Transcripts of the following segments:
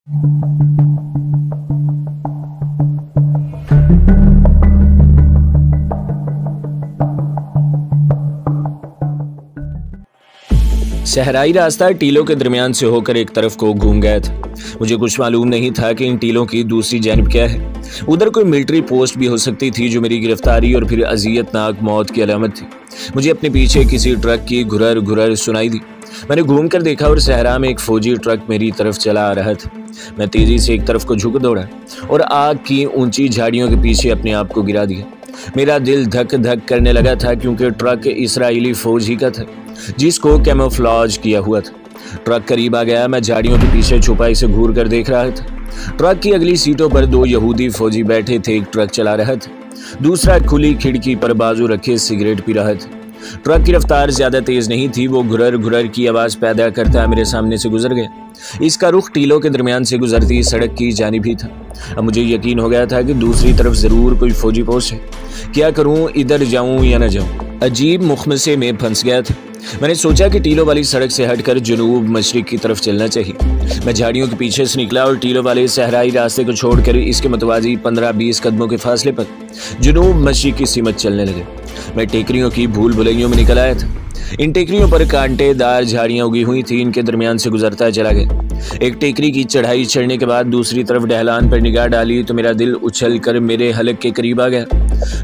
सहराई रास्ता टीलों के दरमियान से होकर एक तरफ को घूम गया था। मुझे कुछ मालूम नहीं था कि इन टीलों की दूसरी जानिब क्या है। उधर कोई मिलिट्री पोस्ट भी हो सकती थी जो मेरी गिरफ्तारी और फिर अजियतनाक मौत की अलामत थी। मुझे अपने पीछे किसी ट्रक की घुरर घुरर सुनाई दी। मैंने घूम कर देखा और सहरा में एक फौजी ट्रक मेरी तरफ चला आ रहा था। मैं तेजी से एक तरफ को झुक दौड़ा और आग की ऊंची झाड़ियों के पीछे अपने आप को गिरा दिया। मेरा दिल धक धक करने लगा था क्योंकि ट्रक इस्राएली फौज ही का था जिसको कैमोफ्लेज किया हुआ था। ट्रक करीब आ गया। मैं झाड़ियों के पीछे छुपाई से घूर कर देख रहा था। ट्रक की अगली सीटों पर 2 यहूदी फौजी बैठे थे। एक ट्रक चला रहा था, दूसरा खुली खिड़की पर बाजू रखे सिगरेट पी रहा था। ट्रक की रफ्तार ज्यादा तेज नहीं थी। वो घुरर घुरर की आवाज पैदा करता मेरे सामने से गुजर गया। इसका रुख टीलों के दरमियान से गुजरती सड़क की जानिब ही था। अब मुझे यकीन हो गया था कि दूसरी तरफ जरूर कोई फौजी पोस्ट है। क्या करूं, इधर जाऊं या न जाऊं? अजीब मुखमसे में फंस गया था। मैंने सोचा कि टीलों वाली सड़क से हटकर जनूब मशरिक की तरफ चलना चाहिए। मैं झाड़ियों के पीछे से निकला और टीलों वाले सहराई रास्ते को छोड़कर इसके मतवाजी 15-20 कदमों के फासले पर जनूब मशरिक की सीमत चलने लगे। मैं टेकरियों की भूल भुलैयों में निकल आया था। इन टेकरियों पर कांटेदार झाड़ियां उगी हुई थी। इनके दरमियान से गुजरता चला गया। एक टेकरी की चढ़ाई चढ़ने के बाद दूसरी तरफ ढलान पर निगाह डाली तो मेरा दिल उछल कर मेरे हलक के करीब आ गया।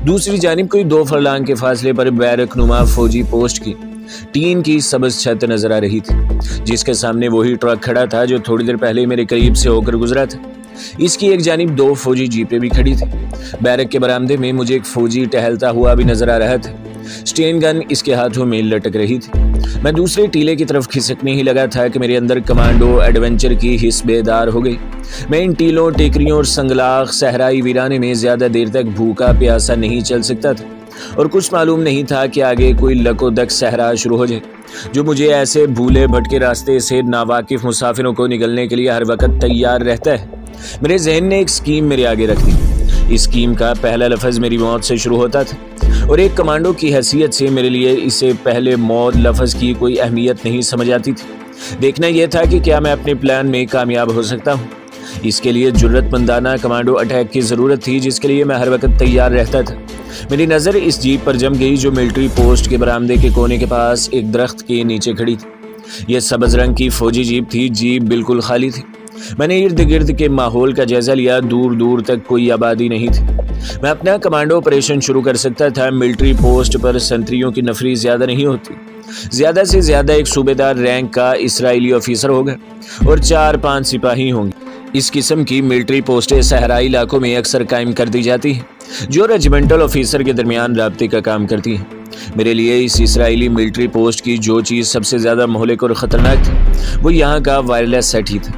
दूसरी जानिब कोई 2 फरलांग के फासले पर बैरकनुमा फौजी पोस्ट की टीन की सबज छत नजर आ रही थी, जिसके सामने वही ट्रक खड़ा था जो थोड़ी देर पहले मेरे करीब से होकर गुजरा था। इसकी एक जानिब 2 फौजी जीपें भी खड़ी थी। बैरक के बरामदे में मुझे एक फौजी टहलता हुआ भी नजर आ रहा था। स्टेन गन इसके हाथों में लटक रही थी। मैं दूसरे टीले की तरफ खिसकने ही लगा था कि मेरे अंदर कमांडो एडवेंचर की हिस्स बेदार हो गई। मैं इन टीलों, टेकरियों और संगलाख सहराई वीराने में ज्यादा देर तक भूखा प्यासा नहीं चल सकता था और कुछ मालूम नहीं था कि आगे कोई लकोदक सहरा शुरू हो जाए जो मुझे ऐसे भूले भटके रास्ते से नावाकिफ मुसाफिरों को निकलने के लिए हर वक्त तैयार रहता है। मेरे जहन ने एक स्कीम मेरे आगे रख दी। इस स्कीम का पहला लफ्ज मेरी मौत से शुरू होता था और एक कमांडो की हैसियत से मेरे लिए इससे पहले मौत लफ्ज की कोई अहमियत नहीं समझ आती थी। देखना यह था कि क्या मैं अपने प्लान में कामयाब हो सकता हूँ। इसके लिए जुर्रतमंदाना कमांडो अटैक की ज़रूरत थी जिसके लिए मैं हर वक्त तैयार रहता था। मेरी नज़र इस जीप पर जम गई जो मिलिट्री पोस्ट के बरामदे के कोने के पास एक दरख्त के नीचे खड़ी थी। यह सब्ज रंग की फौजी जीप थी। जीप बिल्कुल खाली थी। मैंने इर्द गिर्द के माहौल का जायजा लिया। दूर दूर तक कोई आबादी नहीं थी। मैं अपना कमांडो ऑपरेशन शुरू कर सकता था। मिलिट्री पोस्ट पर संतरियों की नफरी ज्यादा नहीं होती। ज्यादा से ज्यादा एक सूबेदार रैंक का इस्राएली ऑफिसर होगा और 4-5 सिपाही होंगे। इस किस्म की मिलिट्री पोस्टें सहराई इलाकों में अक्सर कायम कर दी जाती हैं जो रेजिमेंटल ऑफिसर के दरमियान राब्ते का काम करती हैं। मेरे लिए इस इस्राएली मिलिट्री पोस्ट की जो चीज़ सबसे ज़्यादा मोहलिक और ख़तरनाक थी वो यहाँ का वायरलेस सेट ही था।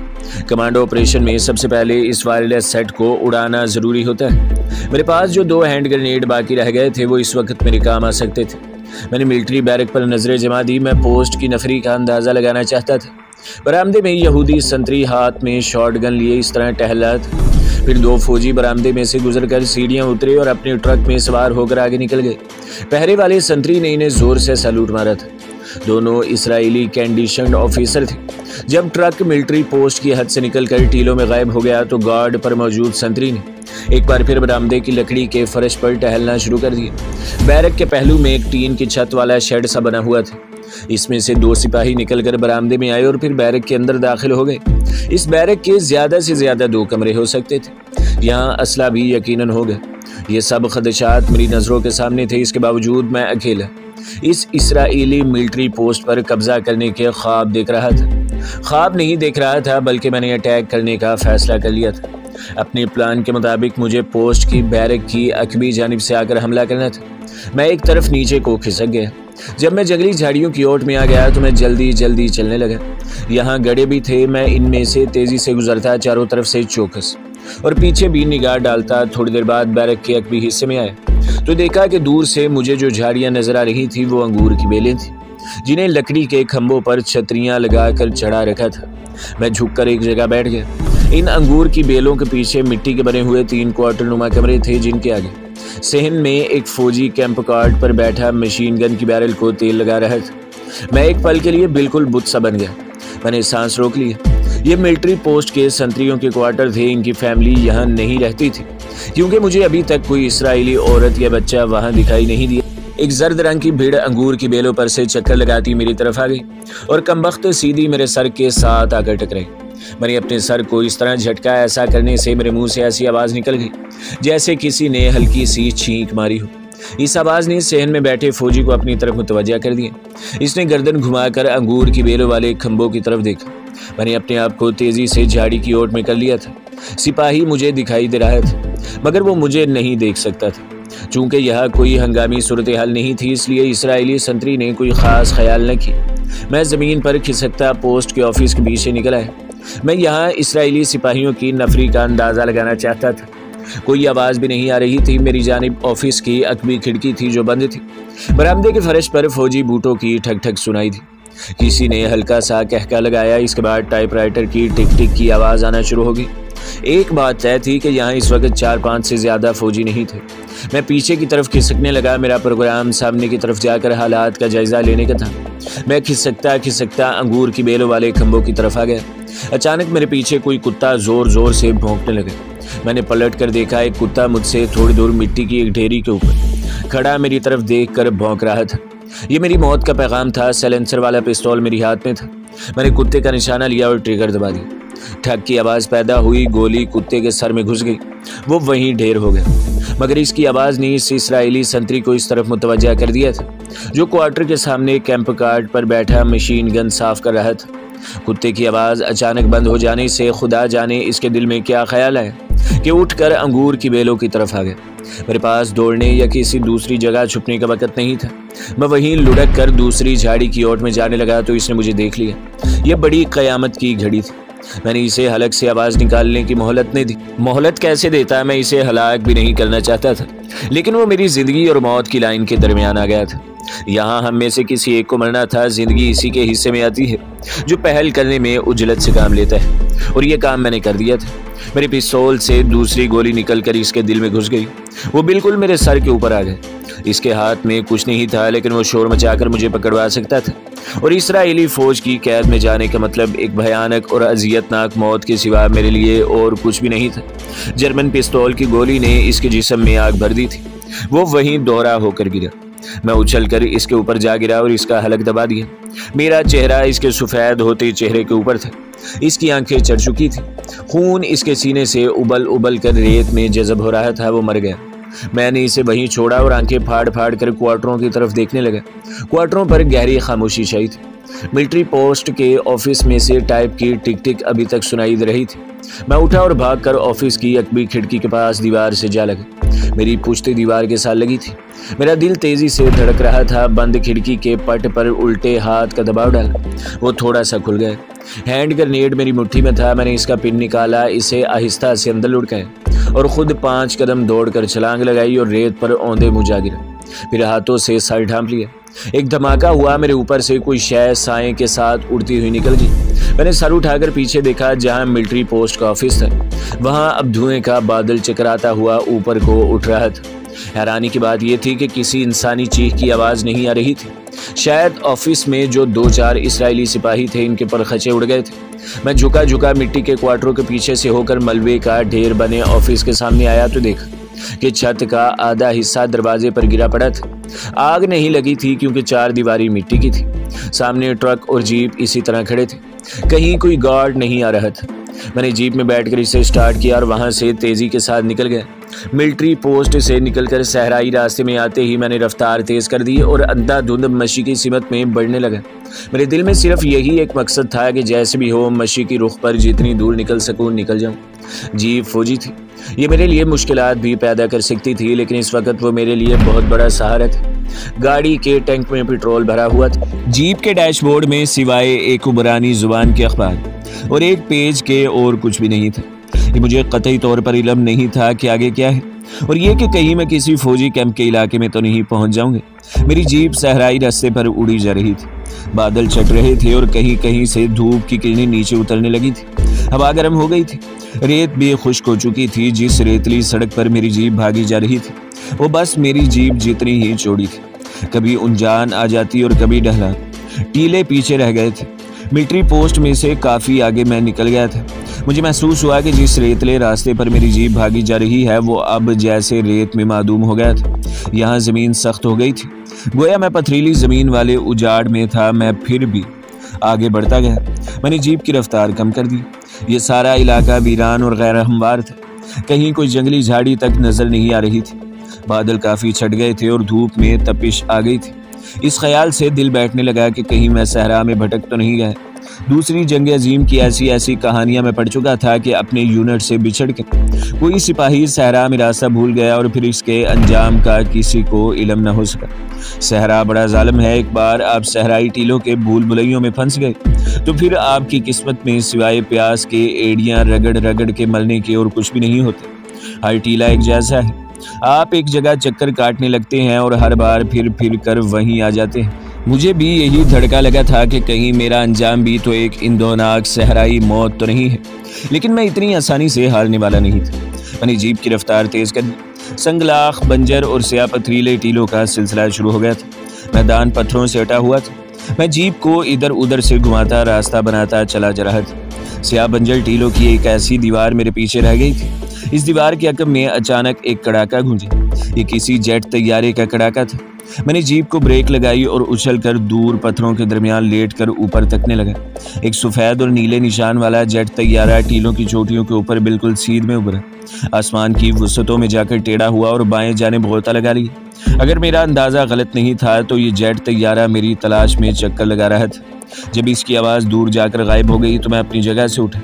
कमांडो ऑपरेशन में सबसे पहले इस वायरलेस सेट को उड़ाना ज़रूरी होता है। मेरे पास जो 2 हैंड ग्रेनेड बाकी रह गए थे वो इस वक्त मेरे काम आ सकते थे। मैंने मिलिट्री बैरक पर नजरें जमा दी। मैं पोस्ट की नफरी का अंदाज़ा लगाना चाहता था। बरामदे में यहूदी संतरी हाथ में शॉटगन लिए इस तरह टहला था। फिर 2 फौजी बरामदे में से गुजरकर सीढ़ियां उतरे और अपने ट्रक में सवार होकर आगे निकल गए। पहरे वाले संतरी ने इन्हें जोर से सैल्यूट मारा था। दोनों इस्राएली कंडीशन्ड ऑफिसर थे। जब ट्रक मिलिट्री पोस्ट की हद से निकलकर टीलों में गायब हो गया तो गार्ड पर मौजूद संतरी ने एक बार फिर बरामदे की लकड़ी के फर्श पर टहलना शुरू कर दिया। बैरक के पहलू में एक टीन की छत वाला शेड सा बना हुआ था। इसमें से 2 सिपाही निकलकर बरामदे में आए और फिर बैरक के अंदर दाखिल हो गए। इस बैरक के ज्यादा से ज्यादा 2 कमरे हो सकते थे। यहाँ असला भी यकीनन होगा। ये सब खदशात मेरी नजरों के सामने थे। इसके बावजूद मैं अकेला इस इस्राएली मिलिट्री पोस्ट पर कब्जा करने के ख्वाब देख रहा था। ख्वाब नहीं देख रहा था बल्कि मैंने अटैक करने का फैसला कर लिया था। अपने प्लान के मुताबिक मुझे पोस्ट की बैरक की अकबी जानिब से आकर हमला करना था। मैं एक तरफ नीचे को खिसक गया। जब मैं जंगली झाड़ियों की ओट में आ गया तो मैं जल्दी जल्दी चलने लगा। यहाँ गड्ढे भी थे। मैं इनमें से तेजी से गुजरता, चारों तरफ से चौकस और पीछे भी निगाह डालता। थोड़ी देर बाद बैरक के अकबी हिस्से में आया तो देखा कि दूर से मुझे जो झाड़ियाँ नजर आ रही थी वो अंगूर की बेलें थी जिन्हें लकड़ी के खंभों पर छतरियाँ लगाकर चढ़ा रखा था। मैं झुककर एक जगह बैठ गया। इन अंगूर की बेलों के पीछे मिट्टी के बने हुए 3 क्वार्टर नुमा कमरे थे जिनके आगे सहन में एक फौजी कैंप कार्ड पर बैठा मशीन गन की बैरल को तेल लगा रहा था। मैं एक पल के लिए बिल्कुल बुत सा बन गया। मैंने सांस रोक लिया। ये मिलिट्री पोस्ट के संतरियों के क्वार्टर थे। इनकी फैमिली यहाँ नहीं रहती थी क्योंकि मुझे अभी तक कोई इसराइली औरत या बच्चा वहाँ दिखाई नहीं दिया। एक जर्द रंग की भीड़ अंगूर की बेलों पर से चक्कर लगाती मेरी तरफ आ गई और कमबख्त सीधी मेरे सर के साथ आकर टकराई। मैंने अपने सर को इस तरह झटका, ऐसा करने से मेरे मुंह से ऐसी आवाज़ निकल गई जैसे किसी ने हल्की सी छींक मारी हो। इस आवाज़ ने सहन में बैठे फौजी को अपनी तरफ मुतवज्जा कर दिया। इसने गर्दन घुमाकर अंगूर की बेलों वाले खंभों की तरफ देखा। मैंने अपने आप को तेज़ी से झाड़ी की ओर में कर लिया था। सिपाही मुझे दिखाई दे रहा था मगर वो मुझे नहीं देख सकता था। चूँकि यह कोई हंगामी सूरत हाल नहीं थी इसलिए इसराइली संतरी ने कोई ख़ास ख्याल न किया। मैं ज़मीन पर खिसकता पोस्ट के ऑफिस के बीच से निकल आया। मैं यहाँ इसराइली सिपाहियों की नफरी का अंदाज़ा लगाना चाहता था। कोई आवाज़ भी नहीं आ रही थी। मेरी जानिब ऑफिस की अकबी खिड़की थी जो बंद थी। बरामदे के फर्श पर फौजी बूटों की ठक ठक सुनाई थी। किसी ने हल्का सा कहका लगाया। इसके बाद टाइपराइटर की टिक टिक की आवाज़ आना शुरू हो गई। एक बात तय थी कि यहाँ इस वक्त 4-5 से ज़्यादा फौजी नहीं थे। मैं पीछे की तरफ खिसकने लगा। मेरा प्रोग्राम सामने की तरफ जाकर हालात का जायज़ा लेने का था। मैं खिसकता खिसकता अंगूर की बेलों वाले खंभों की तरफ आ गया। अचानक मेरे पीछे कोई कुत्ता ज़ोर ज़ोर से भौंकने लगा। मैंने पलट कर देखा। एक कुत्ता मुझसे थोड़ी दूर मिट्टी की एक ढेरी के ऊपर खड़ा मेरी तरफ देख कर भौंक रहा था। ये मेरी मौत का पैगाम था। साइलेंसर वाला पिस्तौल मेरी हाथ में था। मैंने कुत्ते का निशाना लिया और ट्रिगर दबा दिया। ठक की आवाज़ पैदा हुई। गोली कुत्ते के सर में घुस गई। वो वहीं ढेर हो गया मगर इसकी आवाज़ ने इस इसराइली संतरी को इस तरफ मुतवज्जा कर दिया था जो क्वार्टर के सामने कैंप कार्ड पर बैठा मशीन गन साफ कर रहा था। कुत्ते की आवाज़ अचानक बंद हो जाने से खुदा जाने इसके दिल में क्या ख्याल आया कि उठकर अंगूर की बेलों की तरफ आ गया। मेरे पास दौड़ने या किसी दूसरी जगह छुपने का वक़्त नहीं था। मैं वहीं लुढ़क कर दूसरी झाड़ी की ओर में जाने लगा तो इसने मुझे देख लिया। यह बड़ी क़यामत की घड़ी थी। मैंने इसे हलक से आवाज़ निकालने की मोहलत नहीं दी। मोहलत कैसे देता, मैं इसे हलाक भी नहीं करना चाहता था लेकिन वो मेरी ज़िंदगी और मौत की लाइन के दरमियान आ गया था। यहाँ हम में से किसी एक को मरना था। ज़िंदगी इसी के हिस्से में आती है जो पहल करने में उजलत से काम लेता है और ये काम मैंने कर दिया था। मेरे पिस्तौल से दूसरी गोली निकलकर इसके दिल में घुस गई। वो बिल्कुल मेरे सर के ऊपर आ गए। इसके हाथ में कुछ नहीं था लेकिन वो शोर मचाकर मुझे पकड़वा सकता था और इसराइली फ़ौज की कैद में जाने का मतलब एक भयानक और अजियतनाक मौत के सिवा मेरे लिए और कुछ भी नहीं था। जर्मन पिस्तौल की गोली ने इसके जिस्म में आग भर दी थी। वो वहीं दोहरा होकर गिरा। मैं उछलकर इसके ऊपर जा गिरा और इसका हलक दबा दिया। मेरा चेहरा इसके सफ़ेद होते चेहरे के ऊपर था। इसकी आंखें चढ़ चुकी थी। खून इसके सीने से उबल उबल कर रेत में जज़ब हो रहा था। वो मर गया। मैंने इसे वहीं छोड़ा और आंखें फाड़ फाड़ कर क्वार्टरों की तरफ देखने लगा। क्वार्टरों पर गहरी खामोशी छाई थी। मिलिट्री पोस्ट के ऑफिस में से टाइप की टिक टिक अभी तक सुनाई दे रही थी। मैं उठा और भागकर ऑफिस की अकबी खिड़की के पास दीवार से जा लगा। मेरी पुश्ती दीवार के साथ लगी थी। मेरा दिल तेजी से धड़क रहा था। बंद खिड़की के पट पर उल्टे हाथ का दबाव डाला। वो थोड़ा सा खुल गया। हैंड ग्रेनेड मेरी मुट्ठी में था। मैंने इसका पिन निकाला, इसे आहिस्ता से अंदर लुढ़काया और खुद 5 कदम दौड़कर छलांग लगाई और रेत पर औंधे मुँह जा गिरा। फिर हाथों से सर ढांप लिया। एक धमाका हुआ। मेरे ऊपर से कोई शय साए के साथ उड़ती हुई निकल गई। मैंने सर उठाकर पीछे देखा। जहां मिलिट्री पोस्ट का ऑफिस था वहां अब धुएं का बादल चकराता हुआ ऊपर को उठ रहा था। हैरानी की बात यह थी कि किसी इंसानी चीख की आवाज़ नहीं आ रही थी। शायद ऑफिस में जो 2-4 इसराइली सिपाही थे इनके परखचे उड़ गए थे। मैं झुका झुका मिट्टी के क्वार्टरों के पीछे से होकर मलबे का ढेर बने ऑफिस के सामने आया तो देखा कि छत का आधा हिस्सा दरवाजे पर गिरा पड़ा था। आग नहीं लगी थी क्योंकि 4 दीवारी मिट्टी की थी। सामने ट्रक और जीप इसी तरह खड़े थे। कहीं कोई गार्ड नहीं आ रहा था। मैंने जीप में बैठकर इसे स्टार्ट किया और वहां से तेजी के साथ निकल गया। मिलिट्री पोस्ट से निकलकर सहराई रास्ते में आते ही मैंने रफ्तार तेज कर दी और अंधाधुंध मशी की सिमत में बढ़ने लगा। मेरे दिल में सिर्फ यही एक मकसद था कि जैसे भी हो मशी की रुख पर जितनी दूर निकल सकूं निकल जाऊं। जीप फौजी थी। ये मेरे लिए मुश्किलात भी पैदा कर सकती थी लेकिन इस वक्त वो मेरे लिए बहुत बड़ा सहारा था। गाड़ी के टैंक में पेट्रोल भरा हुआ था। जीप के डैशबोर्ड में सिवाय एक उबरानी जुबान के अखबार और एक पेज के और कुछ भी नहीं था। ये मुझे कतई तौर पर इल्म नहीं था कि आगे क्या है और ये कि कहीं मैं किसी फौजी कैंप के इलाके में तो नहीं पहुंच जाऊंगा। मेरी जीप सहराई रास्ते पर उड़ी जा रही थी। बादल छट रहे थे और कहीं कहीं से धूप की किरणें नीचे उतरने लगी थी। हवा गर्म हो गई थी। रेत भी खुश्क हो चुकी थी। जिस रेतली सड़क पर मेरी जीप भागी जा रही थी वो बस मेरी जीप जितनी ही चौड़ी थी। कभी उनजान आ जाती और कभी ढहला। टीले पीछे रह गए थे। मिलिट्री पोस्ट में से काफ़ी आगे मैं निकल गया था। मुझे महसूस हुआ कि जिस रेतले रास्ते पर मेरी जीप भागी जा रही है वो अब जैसे रेत में मादूम हो गया था। यहाँ ज़मीन सख्त हो गई थी, गोया मैं पथरीली ज़मीन वाले उजाड़ में था। मैं फिर भी आगे बढ़ता गया। मैंने जीप की रफ्तार कम कर दी। ये सारा इलाका वीरान और गैर हमवार था। कहीं कोई जंगली झाड़ी तक नज़र नहीं आ रही थी। बादल काफ़ी छट गए थे और धूप में तपिश आ गई थी। इस ख्याल से दिल बैठने लगा कि कहीं मैं सहरा में भटक तो नहीं गया। दूसरी जंग अजीम की ऐसी कहानियां मैं पढ़ चुका था कि अपने यूनिट से बिछड़ के कोई सिपाही सहरा में रास्ता भूल गया और फिर इसके अंजाम का किसी को इल्म न हो सका। सहरा बड़ा जालिम है। एक बार आप सहराई टीलों के भूल भुलैयों में फंस गए तो फिर आपकी किस्मत में सिवाय प्यास के एड़ियां रगड़ रगड़ के मलने के और कुछ भी नहीं होते। हर टीला एक जैसा है। आप एक जगह चक्कर काटने लगते हैं और हर बार फिर कर वहीं आ जाते हैं। मुझे भी यही धड़का लगा था कि कहीं मेरा अंजाम भी तो एक इंदौनाक सहराई मौत तो नहीं है, लेकिन मैं इतनी आसानी से हारने वाला नहीं था। मैंने जीप की रफ्तार तेज कर दी। संगलाख, बंजर और स्याह पथरीले टीलों का सिलसिला शुरू हो गया था। मैदान पत्थरों से अटा हुआ था। मैं जीप को इधर उधर से घुमाता रास्ता बनाता चला जा रहा था। स्याह बंजर टीलों की एक ऐसी दीवार मेरे पीछे रह गई थी। इस दीवार के अकब में अचानक एक कड़ाका गूंजा। ये किसी जेट तैयारे का कड़ाका था। मैंने जीप को ब्रेक लगाई और उछलकर दूर पत्थरों के दरमियान लेटकर ऊपर तकने लगा। एक सफ़ेद और नीले निशान वाला जेट तैयारा टीलों की चोटियों के ऊपर बिल्कुल सीध में उभरा। आसमान की वसतों में जाकर टेढ़ा हुआ और बाएं जानिब गोता लगा लिया। अगर मेरा अंदाज़ा गलत नहीं था तो ये जेट तैयारा मेरी तलाश में चक्कर लगा रहा था। जब इसकी आवाज़ दूर जाकर गायब हो गई तो मैं अपनी जगह से उठा।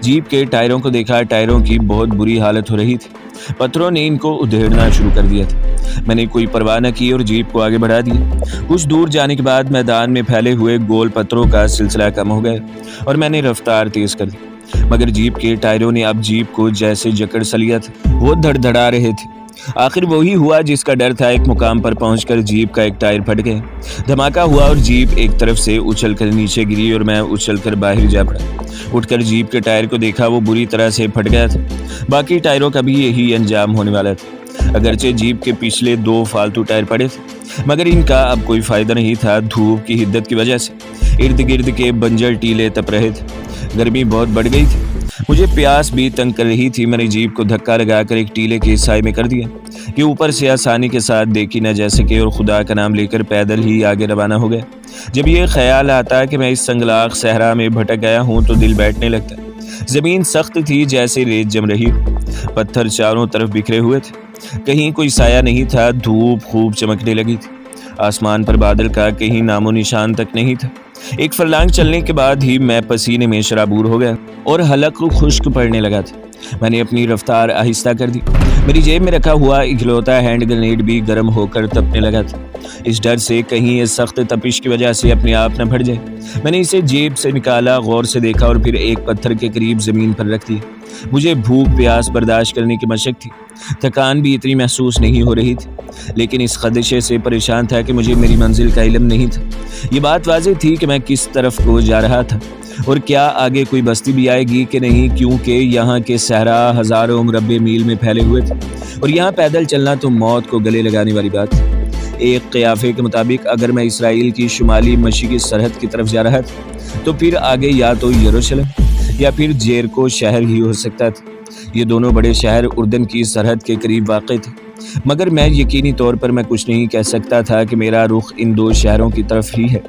जीप के टायरों को देखा। टायरों की बहुत बुरी हालत हो रही थी। पत्थरों ने इनको उधेड़ना शुरू कर दिया था। मैंने कोई परवाह न की और जीप को आगे बढ़ा दिया। कुछ दूर जाने के बाद मैदान में फैले हुए गोल पत्थरों का सिलसिला कम हो गया और मैंने रफ्तार तेज कर दी। मगर जीप के टायरों ने अब जीप को जैसे जकड़ सा लिया था। वो धड़धड़ा रहे थे। आखिर वही हुआ जिसका डर था। एक मुकाम पर पहुंचकर जीप का एक टायर फट गया। धमाका हुआ और जीप एक तरफ से उछलकर नीचे गिरी और मैं उछलकर बाहर जा पड़ा। उठकर जीप के टायर को देखा, वो बुरी तरह से फट गया था। बाकी टायरों का भी यही अंजाम होने वाला था। अगरचे जीप के पिछले 2 फालतू टायर पड़े थे, मगर इनका अब कोई फायदा नहीं था। धूप की हिद्दत की वजह से इर्द गिर्द के बंजर टीले तप रहे थे। गर्मी बहुत बढ़ गई थी। मुझे प्यास भी तंग कर रही थी। मैंने जीप को धक्का लगाकर एक टीले के साए में कर दिया कि ऊपर से आसानी के साथ देखी न जा सके और खुदा का नाम लेकर पैदल ही आगे रवाना हो गया। जब ये ख्याल आता कि मैं इस संगलाख सहरा में भटक गया हूँ तो दिल बैठने लगता। ज़मीन सख्त थी, जैसे रेत जम रही हो। पत्थर चारों तरफ बिखरे हुए थे। कहीं कोई साया नहीं था। धूप खूब चमकने लगी थी। आसमान पर बादल का कहीं नामो निशान तक नहीं था। एक फरलांग चलने के बाद ही मैं पसीने में शराबूर हो गया और हलक खुश्क पड़ने लगा था। मैंने अपनी रफ्तार आहिस्ता कर दी। मेरी जेब में रखा हुआ इकलौता हैंड ग्रेनेड भी गर्म होकर तपने लगा था। इस डर से कहीं इस सख्त तपिश की वजह से अपने आप न फट जाए, मैंने इसे जेब से निकाला, गौर से देखा और फिर एक पत्थर के करीब ज़मीन पर रख दिया। मुझे भूख प्यास बर्दाश्त करने की मशक थी। थकान भी इतनी महसूस नहीं हो रही थी, लेकिन इस खदशे से परेशान था कि मुझे मेरी मंजिल का इल्म नहीं था। ये बात वाज़ेह थी कि मैं किस तरफ को जा रहा था और क्या आगे कोई बस्ती भी आएगी कि नहीं, क्योंकि यहाँ के सहरा हज़ारों मुरब्बे मील में फैले हुए थे और यहाँ पैदल चलना तो मौत को गले लगाने वाली बात थी। एक क़ियाफ़े के मुताबिक अगर मैं इसराइल की शुमाली मशरिक़ी सरहद की तरफ जा रहा था तो फिर आगे या तो यरूशलेम या फिर जेरिको शहर ही हो सकता था। ये दोनों बड़े शहर उर्दन की सरहद के करीब वाक़ थे, मगर मैं यकीनी तौर पर मैं कुछ नहीं कह सकता था कि मेरा रुख इन 2 शहरों की तरफ ही है।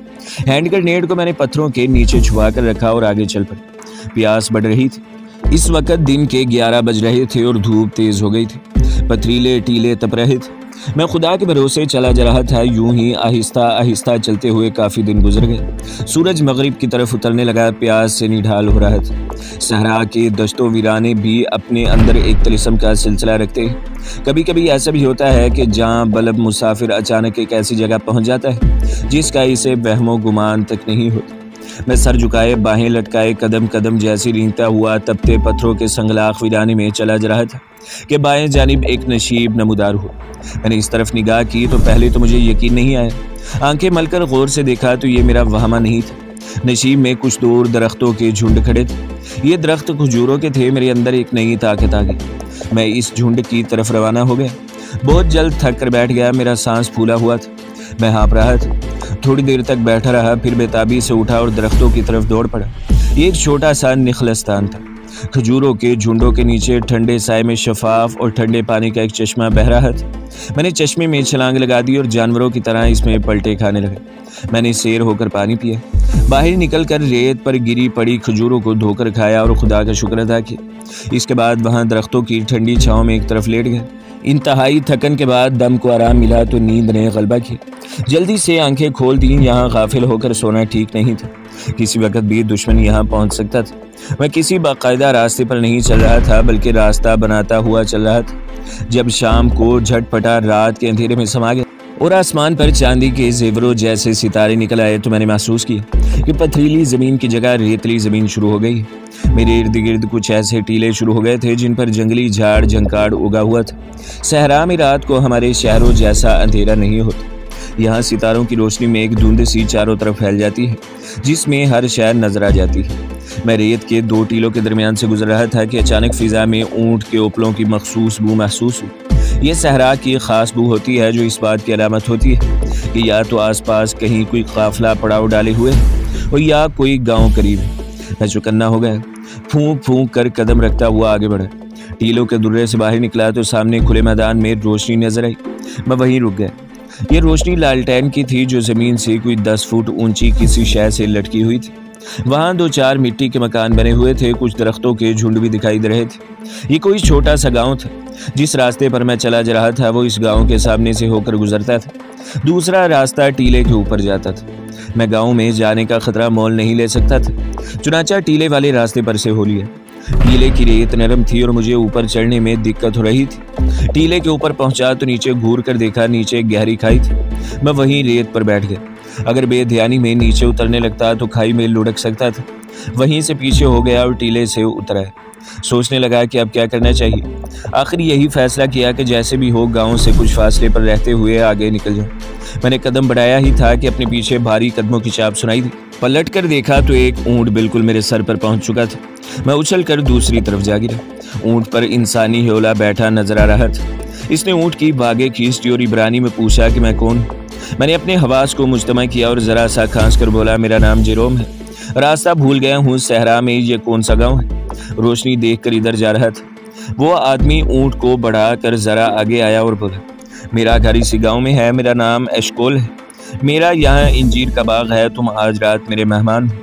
हैंड ग्रेनेड को मैंने पत्थरों के नीचे छुपा कर रखा और आगे चल पड़ा। प्यास बढ़ रही थी। इस वक्त दिन के 11 बज रहे थे और धूप तेज़ हो गई थी। पथरीले टीले तप रहे थे। मैं खुदा के भरोसे चला जा रहा था। यूं ही आहिस्ता आहिस्ता चलते हुए काफ़ी दिन गुजर गए। सूरज मगरिब की तरफ उतरने लगा। प्यास से निढाल हो रहा था। सहरा के दश्तो वीराने भी अपने अंदर एक तिलिस्म का सिलसिला रखते हैं। कभी कभी ऐसा भी होता है कि जहाँ बलब मुसाफिर अचानक एक ऐसी जगह पहुँच जाता है जिसका इसे वहमो गुमान तक नहीं होता। मैं सर झुकाए, बाहें लटकाए, कदम कदम जैसी रेंगता हुआ तपते पत्थरों के संगलाख वीराने में चला जा रहा था कि बाएं जानिब एक नशीब नमूदार हुआ। मैंने इस तरफ निगाह की तो पहले तो मुझे यकीन नहीं आया। आंखें मलकर गौर से देखा तो ये मेरा वहमा नहीं था। नशीब में कुछ दूर दरख्तों के झुंड खड़े थे। ये दरख्त खजूरों के थे। मेरे अंदर एक नई ताकत आ गई। मैं इस झुंड की तरफ रवाना हो गया। बहुत जल्द थक कर बैठ गया। मेरा सांस फूला हुआ था। मैं हाँफ रहा था। थोड़ी देर तक बैठा रहा, फिर बेताबी से उठा और दरख्तों की तरफ दौड़ पड़ा। ये एक छोटा सा निखलस्तान था। खजूरों के झुंडों के नीचे ठंडे साए में शफाफ और ठंडे पानी का एक चश्मा बह रहा था। मैंने चश्मे में छलांग लगा दी और जानवरों की तरह इसमें पलटे खाने लगा। मैंने सैर होकर पानी पिया, बाहर निकलकर रेत पर गिरी पड़ी खजूरों को धोकर खाया और खुदा का शुक्र अदा किया। इसके बाद वहाँ दरख्तों की ठंडी छाँव में एक तरफ लेट गया। इंतहाई थकन के बाद दम को आराम मिला तो नींद ने गलबा किया। जल्दी से आंखें खोल दी। यहाँ गाफिल होकर सोना ठीक नहीं था। किसी वक्त भी दुश्मन यहाँ पहुँच सकता था। मैं किसी बाकायदा रास्ते पर नहीं चल रहा था, बल्कि रास्ता बनाता हुआ चल रहा था। जब शाम को झटपटा रात के अंधेरे में समा गया और आसमान पर चांदी के जेवरों जैसे सितारे निकल आए, तो मैंने महसूस किया कि पथरीली ज़मीन की जगह रेतली ज़मीन शुरू हो गई। मेरे इर्द गिर्द कुछ ऐसे टीले शुरू हो गए थे जिन पर जंगली झाड़ झंकाड़ उगा हुआ था। सहरा में रात को हमारे शहरों जैसा अंधेरा नहीं होता। यहाँ सितारों की रोशनी में एक धुंध सी चारों तरफ फैल जाती है, जिसमें हर शहर नजर आ जाती है। मैं रेत के दो टीलों के दरमियान से गुजर रहा था कि अचानक फिजा में ऊंट के ओपलों की मखसूस बू महसूस हुई। ये सहरा की खास बू होती है जो इस बात की अलामत होती है कि या तो आसपास कहीं कोई काफिला पड़ाव डाले हुए है और या कोई गांव करीब है। मैं चौकन्ना हो गया, फूंक फूंक कर कदम रखता हुआ आगे बढ़ा। टीलों के दुर्रे से बाहर निकला तो सामने खुले मैदान में रोशनी नजर आई। मैं वहीं रुक गया। ये रोशनी लालटेन की थी जो जमीन से कोई 10 फुट ऊंची किसी शय से लटकी हुई थी। वहाँ 2-4 मिट्टी के मकान बने हुए थे, कुछ दरख्तों के झुंड भी दिखाई दे रहे थे। ये कोई छोटा सा गांव था। जिस रास्ते पर मैं चला जा रहा था वो इस गांव के सामने से होकर गुजरता था। दूसरा रास्ता टीले के ऊपर जाता था। मैं गांव में जाने का खतरा मोल नहीं ले सकता था, चुनाचा टीले वाले रास्ते पर से हो लिया। टीले की रेत नरम थी और मुझे ऊपर चढ़ने में दिक्कत हो रही थी। टीले के ऊपर पहुंचा तो नीचे घूर कर देखा, नीचे गहरी खाई थी। मैं वहीं रेत पर बैठ गया। अगर बेध्यानी में नीचे उतरने लगता तो खाई में लुढ़क सकता था। वहीं से पीछे हो गया और टीले से उतरा। सोचने लगा कि अब क्या करना चाहिए। आखिर यही फैसला किया कि जैसे भी हो गांव से कुछ फासले पर रहते हुए आगे निकल जाऊं। मैंने कदम बढ़ाया ही था कि अपने पीछे भारी कदमों की चाप सुनाई दी। पलट कर देखा तो एक ऊंट बिल्कुल मेरे सर पर पहुंच चुका था। मैं उछल कर दूसरी तरफ जा गिरा। ऊंट पर इंसानी ह्योला बैठा नजर आ रहा था। इसने ऊंट की बागें खींची और इब्रानी में पूछा कि मैं कौन। मैंने अपने हवास को मुजतमा किया और जरा सा खांस कर बोला, मेरा नाम जेरोम है। रास्ता भूल गया हूँ। सहरा में ये कौन सा गाँव है? रोशनी देखकर इधर जा रहा था। वो आदमी ऊंट को बढ़ाकर जरा आगे आया और बोला, मेरा घर इसी गांव में है। मेरा नाम एशकोल है। मेरा यहाँ इंजीर का बाग है। तुम आज रात मेरे मेहमान हो,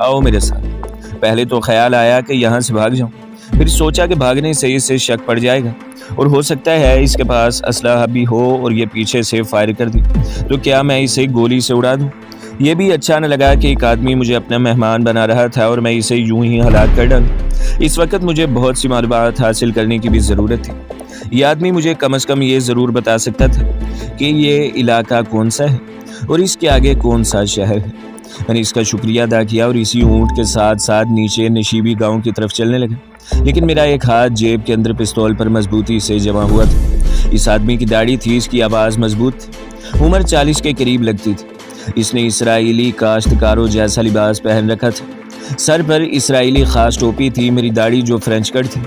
आओ मेरे साथ। पहले तो ख्याल आया कि यहाँ से भाग जाऊँ, फिर सोचा कि भागने से इससे शक पड़ जाएगा और हो सकता है इसके पास असलहा भी हो और ये पीछे से फायर कर दी तो क्या मैं इसे गोली से उड़ा दूँ। ये भी अच्छा न लगा कि एक आदमी मुझे अपना मेहमान बना रहा था और मैं इसे यूं ही हलाक कर डालूं। इस वक्त मुझे बहुत सी मालूमात हासिल करने की भी ज़रूरत थी। ये आदमी मुझे कम से कम ये ज़रूर बता सकता था कि ये इलाका कौन सा है और इसके आगे कौन सा शहर है। मैंने इसका शुक्रिया अदा किया और इसी ऊँट के साथ साथ नीचे नशीबी गाँव की तरफ चलने लगा। लेकिन मेरा एक हाथ जेब के अंदर पिस्तौल पर मजबूती से जमा हुआ था। इस आदमी की दाढ़ी थी, इसकी आवाज़ मजबूत थी, उम्र 40 के करीब लगती थी। इसने इसराइली काश्तकारों जैसा लिबास पहन रखा था। सर पर इसराइली खास टोपी थी। मेरी दाढ़ी जो फ्रेंच कट थी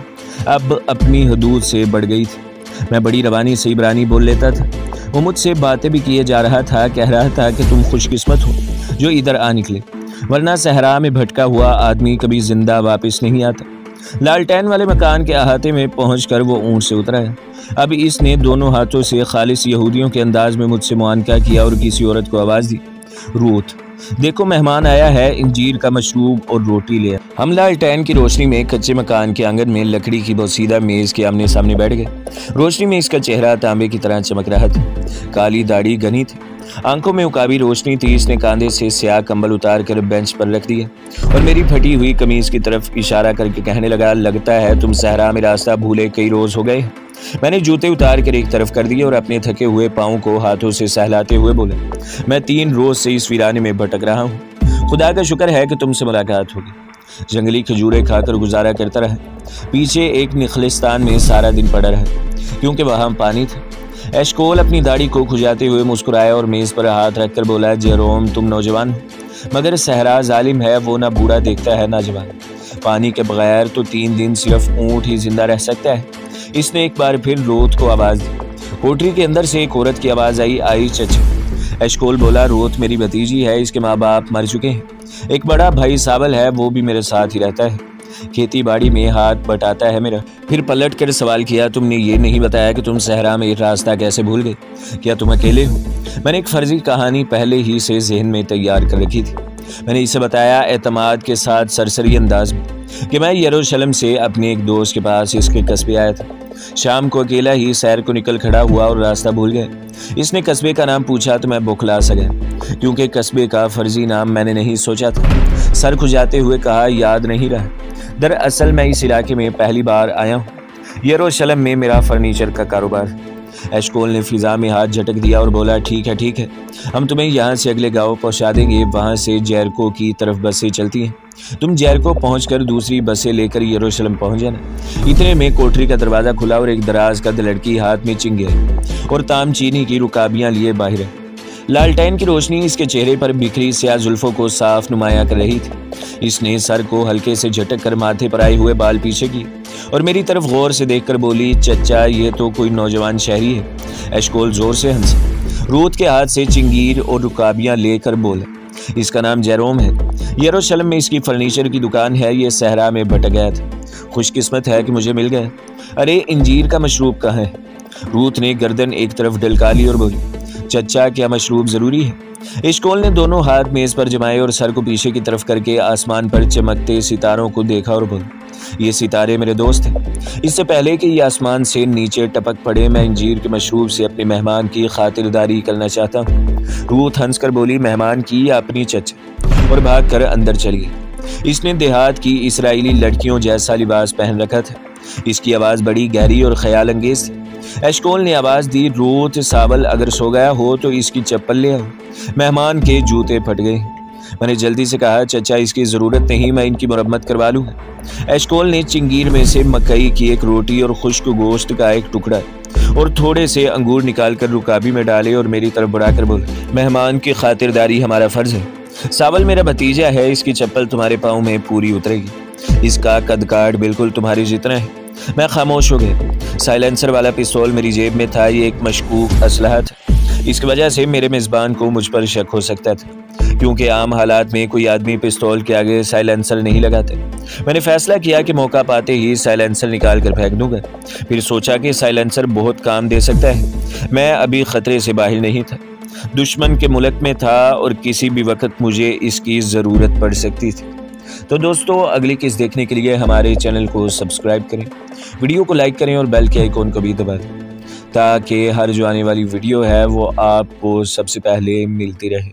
अब अपनी हदूद से बढ़ गई थी। मैं बड़ी रवानी से इब्रानी बोल लेता था। वो मुझसे बातें भी किए जा रहा था। कह रहा था कि तुम खुशकिस्मत हो जो इधर आ निकले, वरना सहरा में भटका हुआ आदमी कभी जिंदा वापस नहीं आता। लालटेन वाले मकान के अहाते में पहुंचकर वो ऊंट से उतरा है। अब इसने दोनों हाथों से खालिस यहूदियों के अंदाज में मुझसे मुआनका किया और किसी औरत को आवाज़ दी, रूथ देखो मेहमान आया है, इंजीर का मशरूब और रोटी ले। हम लालटेन की रोशनी में कच्चे मकान के आंगन में लकड़ी की बोसीदा मेज़ के आमने सामने बैठ गए। रोशनी में इसका चेहरा तांबे की तरह चमक रहा था। काली दाढ़ी घनी थी, आंखों में उकाबी रोशनी थी। इसने कांधे से स्याह कंबल उतार कर बेंच पर रख दिया और मेरी फटी हुई कमीज की तरफ इशारा करके कहने लगा, लगता है तुम सहरा में रास्ता भूले कई रोज हो गए। मैंने जूते उतार कर एक तरफ कर दिए और अपने थके हुए पाँव को हाथों से सहलाते हुए बोले, मैं 3 रोज से इस वीराने में भटक रहा हूँ। खुदा का शुक्र है कि तुमसे मुलाकात होगी। जंगली खजूरें खाकर गुजारा करता रहा। पीछे एक निखलिस्तान में सारा दिन पड़ा रहा क्योंकि वहाँ पानी था। एशकोल अपनी दाढ़ी को खुजाते हुए मुस्कुराया और मेज़ पर हाथ रखकर बोला, जेरोम तुम नौजवान हो, मगर सहरा जालिम है, वो ना बूढ़ा देखता है ना जवान। पानी के बगैर तो 3 दिन सिर्फ ऊँट ही जिंदा रह सकता है। इसने एक बार फिर रोत को आवाज़ दी। कोठरी के अंदर से एक औरत की आवाज़ आई, आई चचा। एशकोल बोला, रूथ मेरी भतीजी है, इसके माँ बाप मर चुके हैं। एक बड़ा भाई साबल है, वो भी मेरे साथ ही रहता है, खेती बाड़ी में हाथ बटाता है मेरा। फिर पलट कर सवाल किया, तुमने ये नहीं बताया कि तुम सहरा में रास्ता कैसे भूल गए? क्या तुम अकेले हो? मैंने एक फर्जी कहानी पहले ही से जहन में तैयार कर रखी थी। मैंने इसे बताया एतमाद के साथ सरसरी अंदाज में कि मैं यरूशलेम से अपने एक दोस्त के पास इसके कस्बे आया था। शाम को अकेला ही सैर को निकल खड़ा हुआ और रास्ता भूल गया। इसने कस्बे का नाम पूछा तो मैं बौखला सा गया, क्योंकि कस्बे का फर्जी नाम मैंने नहीं सोचा था। सर खुजाते हुए कहा, याद नहीं रहा। दरअसल मैं इस इलाके में पहली बार आया हूँ। यरूशलेम में मेरा फर्नीचर का कारोबार। एशकोल ने फिजा में हाथ झटक दिया और बोला, ठीक है, हम तुम्हें यहाँ से अगले गांव पहुँचा देंगे। वहाँ से जेरिको की तरफ बसें चलती हैं। तुम जेरिको पहुंचकर दूसरी बसें लेकर यरूशलेम पहुंच जाना। इतने में कोठरी का दरवाज़ा खुला और एक दराज कद लड़की हाथ में चिंगे और ताम चीनी की रुकाबियाँ लिए बाहर है। लालटेन की रोशनी इसके चेहरे पर बिखरी स्याह जुल्फों को साफ नुमाया कर रही थी। इसने सर को हल्के से झटक कर माथे पर आए हुए बाल पीछे किए और मेरी तरफ गौर से देखकर बोली, चचा ये तो कोई नौजवान शहरी है। एशकोल जोर से हंसा। रूथ के हाथ से चिंगीर और रुकाबियां लेकर बोला, इसका नाम जेरोम है। यरूशलेम में इसकी फर्नीचर की दुकान है। ये सहरा में भटक गया था, खुशकिस्मत है कि मुझे मिल गया। अरे इंजीर का मशरूब कहाँ है? रूथ ने गर्दन एक तरफ ढलका ली और बोली, चचा क्या मशरूब जरूरी है? एशकोल ने दोनों हाथ मेज पर जमाए और सर को पीछे की तरफ करके आसमान पर चमकते सितारों को देखा और बोला, ये सितारे मेरे दोस्त हैं। इससे पहले कि ये आसमान से नीचे टपक पड़े, मैं इंजीर के मशरूब से अपने मेहमान की खातिरदारी करना चाहता हूँ। रूथ हंसकर बोली, मेहमान की या अपनी चचा? और भाग कर अंदर चली गई। इसने देहात की इसराइली लड़कियों जैसा लिबास पहन रखा था। इसकी आवाज़ बड़ी गहरी और ख्याल अंगेज थी। एशकोल ने आवाज़ दी, रूथ साबल अगर सो गया हो तो इसकी चप्पल ले आओ। मेहमान के जूते फट गए। मैंने जल्दी से कहा, चचा इसकी ज़रूरत नहीं, मैं इनकी मरम्मत करवा लूँगा। एशकोल ने चिंगीर में से मकई की एक रोटी और खुश्क गोश्त का एक टुकड़ा और थोड़े से अंगूर निकालकर रुकाबी में डाले और मेरी तरफ बढ़ाकर बोले, मेहमान की खातिरदारी हमारा फ़र्ज़ है। साबल मेरा भतीजा है, इसकी चप्पल तुम्हारे पाँव में पूरी उतरेगी। इसका कद काट बिल्कुल तुम्हारी जितना है। मैं खामोश हो गया। साइलेंसर वाला पिस्तौल मेरी जेब में था। ये एक मशकूक असलहा था। इसकी वजह से मेरे मेज़बान को मुझ पर शक हो सकता था, क्योंकि आम हालात में कोई आदमी पिस्तौल के आगे साइलेंसर नहीं लगाते। मैंने फैसला किया कि मौका पाते ही साइलेंसर निकाल कर फेंक दूंगा। फिर सोचा कि साइलेंसर बहुत काम दे सकता है। मैं अभी ख़तरे से बाहर नहीं था, दुश्मन के मुल्क में था और किसी भी वक्त मुझे इसकी ज़रूरत पड़ सकती थी। तो दोस्तों, अगली किस्त देखने के लिए हमारे चैनल को सब्सक्राइब करें, वीडियो को लाइक करें और बेल के आइकॉन को भी दबा दें, ताकि हर जो आने वाली वीडियो है वो आपको सबसे पहले मिलती रहे।